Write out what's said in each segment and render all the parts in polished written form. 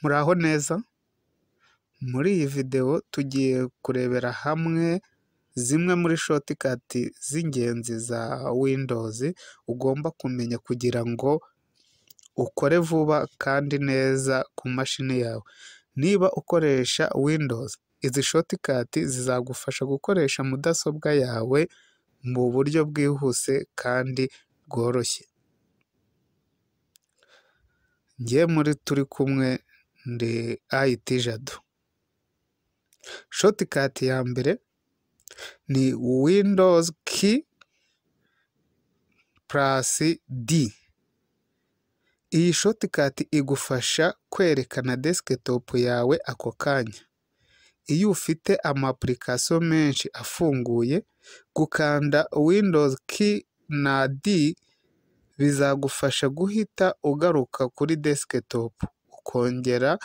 Muraho neza, muri iyi video tugiye kurebera hamwe zimwe muri shortcut z'ingenzi za Windows ugomba kumenya kugira ngo ukore vuba kandi neza ku mashini yawe. Niba ukoresha Windows, izi shortcut zizagufasha gukoresha mudasobwa yawe mu buryo bwihuse kandi bworoshye. Njye muri turi kumwe ndi IT Jado. Shortcut ya mbere ni Windows key plus D. Iyi shortcut igufasha kwerekana desktop yawe ako kanya. Iyo ufite application menshi afunguye, gukanda Windows key na D bizagufasha guhita ugaruka kuri desktop, ukongera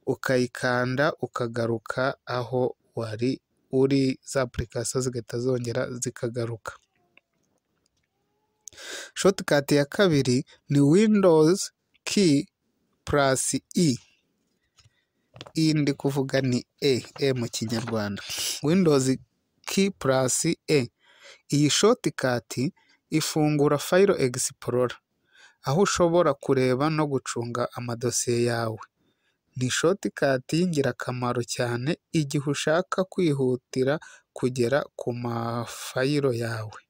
ukayikanda ukagaruka aho wari uri, za application zigahita zongera zikagaruka. Shortcut ya kabiri ni Windows key plus E. Iyi ndi kuvuga ni E mu Kinyarwanda. Windows key plus E. Iyi shortcut ifungura File Explorer, aho ushobora kureba no gucunga amadosiye yawe. Ni shortcut y'ingirakamaro cyane igihe ushaka kwihutira kugera ku mafayiro yawe.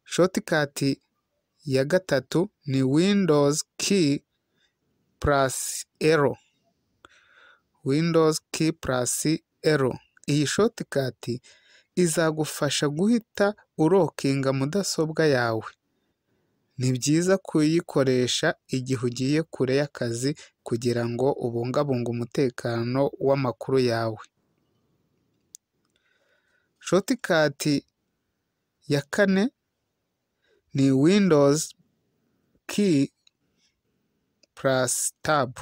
Shortcut ya gatatu ni Windows key plus L. Windows key plus L. Iyi shortcut izagufasha guhita urokinga mudasobwa yawe. Ni byiza kuyikoresha igihe ugiye kure y'akazi kugira ngo ubungabunge umutekano w'amakuru yawe. Shortcut ya kane ni Windows key plus Tab.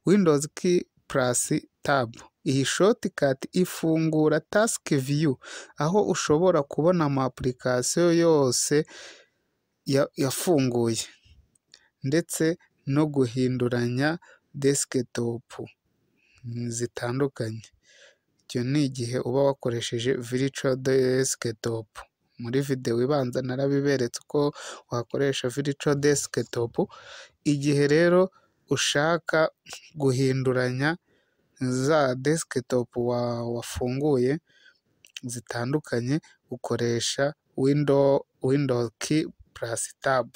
Windows key plus Tab. Iyi shortcut ifungura Task View, aho ushobora kubona ama application yose yafunguye ndetse no guhinduranya desktop zitandukanye. Icyo ni igihe uba wakoresheje virtual desktop. Muri video ibanza narabiberetse uko wakoresha virtual desktop. Igihe rero ushaka guhinduranya za desktop wafunguye zitandukanye, ukoresha Windows key plus Tab.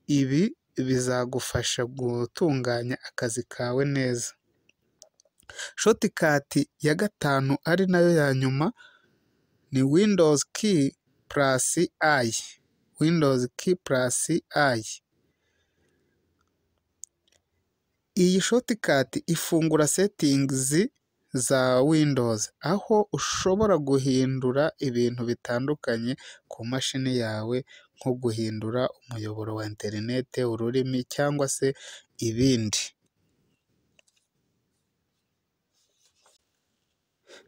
Ibi bizagufasha gutunganya akazi kawe neza. Shortcut ya gatanu ari nayo ya nyuma ni Windows key plus I. Windows key plus I. Iyi shortcut ifungura settings za Windows, aho ushobora guhindura ibintu bitandukanye ku mashini yawe, nko guhindura umuyoboro wa internet, ururimi cyangwa se ibindi.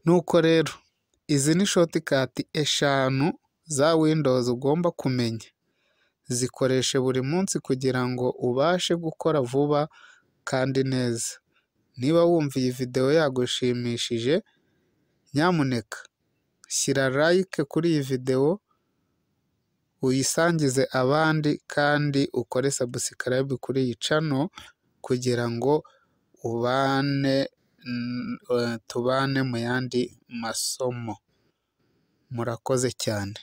Nuko rero izi ni shortcut eshanu za Windows ugomba kumenya. Zikoreshe buri munsi kugira ngo ubashe gukora vuba kandi neza. Niba wumva iyi video yagushimishije, nyamuneka shyira like kuri iyi video, uyisangize abandi kandi ukore subscribe kuri iyi channel kugira ngo tubane mu yandi masomo. Murakoze cyane.